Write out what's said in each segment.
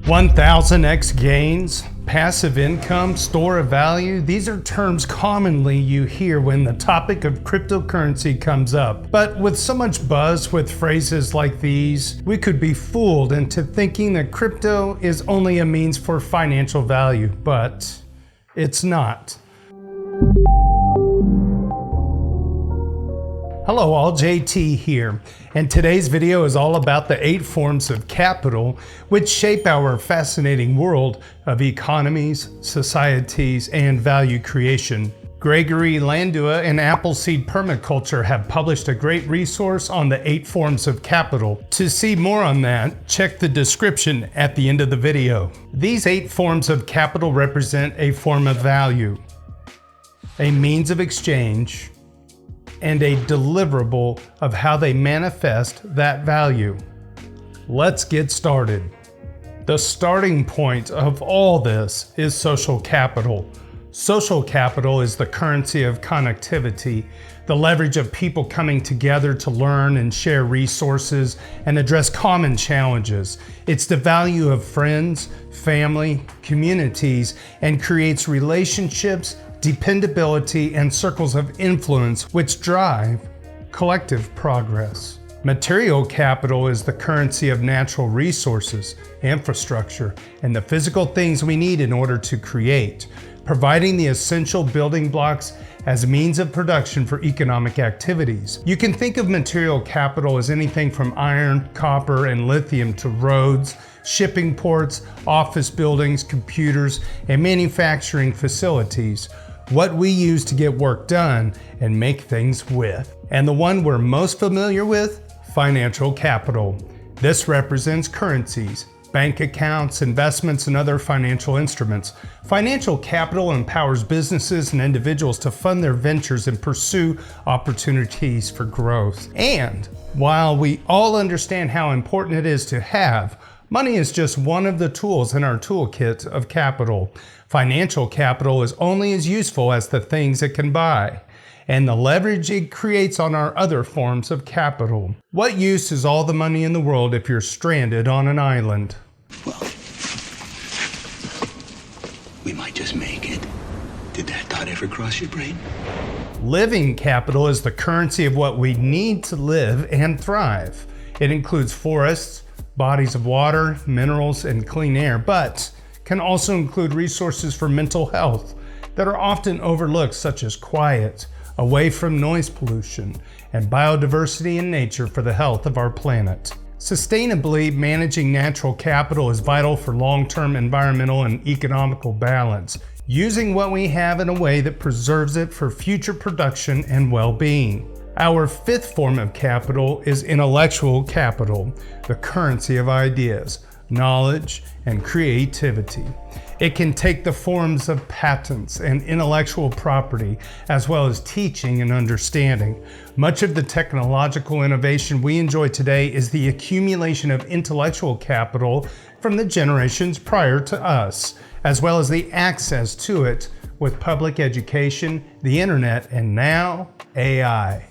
1000x gains, passive income, store of value, these are terms commonly you hear when the topic of cryptocurrency comes up. But with so much buzz with phrases like these, we could be fooled into thinking that crypto is only a means for financial value, but it's not. Hello all, JT here, and today's video is all about the 8 forms of capital which shape our fascinating world of economies, societies, and value creation. Gregory Landua and Appleseed Permaculture have published a great resource on the 8 forms of capital. To see more on that, check the description at the end of the video. These 8 forms of capital represent a form of value, a means of exchange, and a deliverable of how they manifest that value. Let's get started. The starting point of all this is social capital. Social capital is the currency of connectivity, the leverage of people coming together to learn and share resources and address common challenges. It's the value of friends, family, communities, and creates relationships, dependability, and circles of influence which drive collective progress. Material capital is the currency of natural resources, infrastructure, and the physical things we need in order to create, providing the essential building blocks as a means of production for economic activities. You can think of material capital as anything from iron, copper, and lithium to roads, shipping ports, office buildings, computers, and manufacturing facilities. What we use to get work done and make things with. And the one we're most familiar with, financial capital. This represents currencies, bank accounts, investments, and other financial instruments. Financial capital empowers businesses and individuals to fund their ventures and pursue opportunities for growth. And while we all understand how important it is to have, money is just one of the tools in our toolkit of capital. Financial capital is only as useful as the things it can buy, and the leverage it creates on our other forms of capital. What use is all the money in the world if you're stranded on an island? Well, we might just make it. Did that thought ever cross your brain? Living capital is the currency of what we need to live and thrive. It includes forests, bodies of water, minerals, and clean air, but can also include resources for mental health that are often overlooked, such as quiet, away from noise pollution, and biodiversity in nature for the health of our planet. Sustainably managing natural capital is vital for long-term environmental and economical balance, using what we have in a way that preserves it for future production and well-being. Our 5th form of capital is intellectual capital, the currency of ideas, knowledge, and creativity. It can take the forms of patents and intellectual property, as well as teaching and understanding. Much of the technological innovation we enjoy today is the accumulation of intellectual capital from the generations prior to us, as well as the access to it with public education, the internet, and now AI.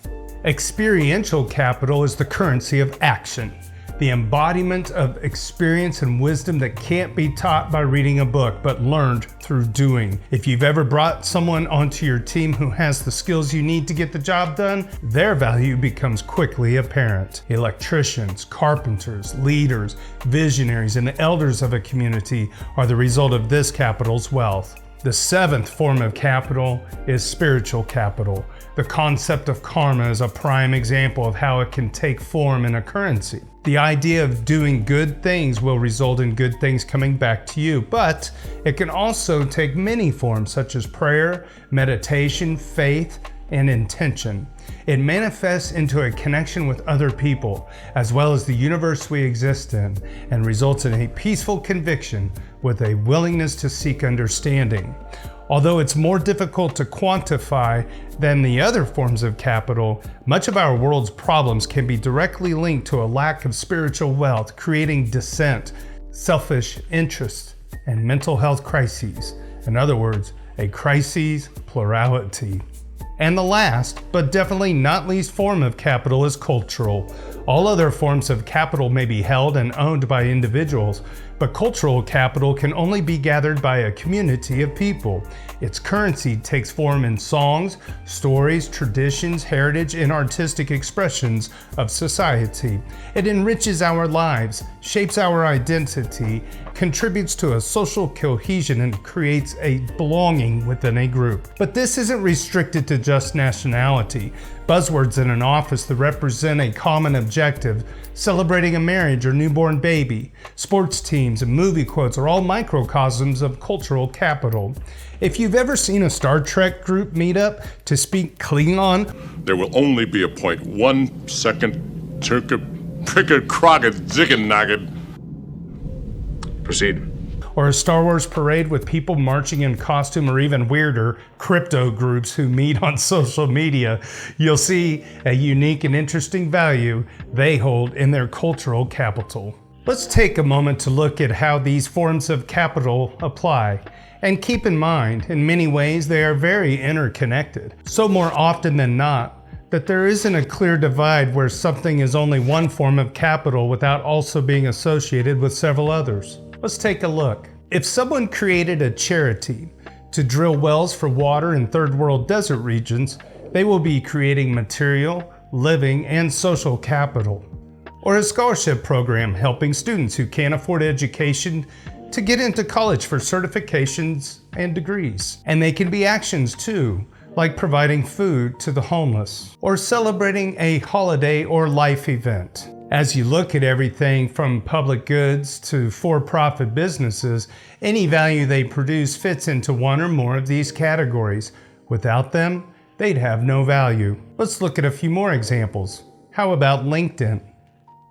Experiential capital is the currency of action, the embodiment of experience and wisdom that can't be taught by reading a book, but learned through doing. If you've ever brought someone onto your team who has the skills you need to get the job done, their value becomes quickly apparent. Electricians, carpenters, leaders, visionaries, and the elders of a community are the result of this capital's wealth. The 7th form of capital is spiritual capital. The concept of karma is a prime example of how it can take form in a currency. The idea of doing good things will result in good things coming back to you, but it can also take many forms such as prayer, meditation, faith, and intention. It manifests into a connection with other people, as well as the universe we exist in, and results in a peaceful conviction with a willingness to seek understanding. Although it's more difficult to quantify than the other forms of capital, much of our world's problems can be directly linked to a lack of spiritual wealth, creating dissent, selfish interest, and mental health crises. In other words, a crises plurality. And the last, but definitely not least form of capital is cultural. All other forms of capital may be held and owned by individuals, But cultural capital can only be gathered by a community of people. Its currency takes form in songs, stories, traditions, heritage, and artistic expressions of society. It enriches our lives, shapes our identity, contributes to a social cohesion, and creates a belonging within a group. But this isn't restricted to just nationality. Buzzwords in an office that represent a common objective, celebrating a marriage or newborn baby, sports teams, and movie quotes are all microcosms of cultural capital. If you've ever seen a Star Trek group meet up to speak Klingon, there will only be a 0.1 second pricked crockett ziggin nugget. Proceed. or a Star Wars parade with people marching in costume, or even weirder, crypto groups who meet on social media, you'll see a unique and interesting value they hold in their cultural capital. Let's take a moment to look at how these forms of capital apply. And keep in mind, in many ways, they are very interconnected. So more often than not, that there isn't a clear divide where something is only one form of capital without also being associated with several others. Let's take a look. If someone created a charity to drill wells for water in third world desert regions, they will be creating material, living, and social capital. Or a scholarship program helping students who can't afford education to get into college for certifications and degrees. And they can be actions too, like providing food to the homeless, or celebrating a holiday or life event. As you look at everything from public goods to for-profit businesses, any value they produce fits into one or more of these categories. Without them, they'd have no value. Let's look at a few more examples. How about LinkedIn?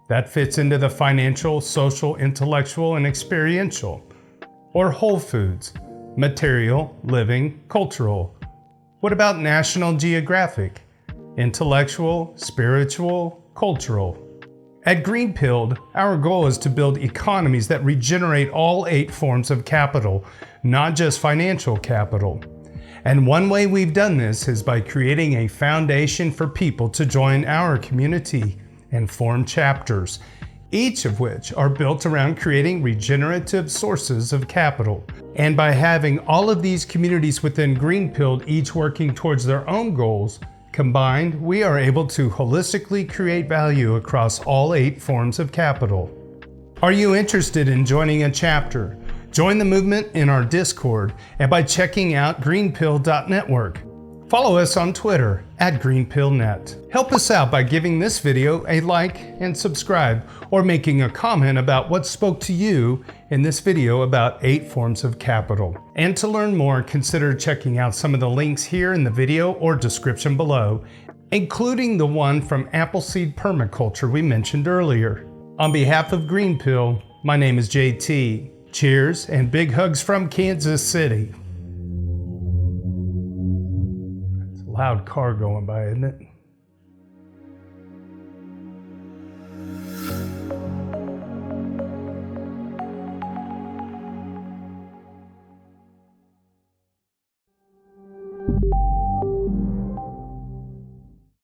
That fits into the financial, social, intellectual, and experiential. Or Whole Foods, material, living, cultural. What about National Geographic? Intellectual, spiritual, cultural. At GreenPilled, our goal is to build economies that regenerate all 8 forms of capital, not just financial capital. And one way we've done this is by creating a foundation for people to join our community and form chapters, each of which are built around creating regenerative sources of capital. And by having all of these communities within GreenPilled each working towards their own goals, combined, we are able to holistically create value across all 8 forms of capital. Are you interested in joining a chapter? Join the movement in our Discord and by checking out greenpilled.network. Follow us on Twitter @GreenPillNet. Help us out by giving this video a like and subscribe, or making a comment about what spoke to you in this video about 8 forms of capital. And to learn more, consider checking out some of the links here in the video or description below, including the one from Appleseed Permaculture we mentioned earlier. On behalf of GreenPill, my name is JT. Cheers and big hugs from Kansas City. Loud car going by, isn't it?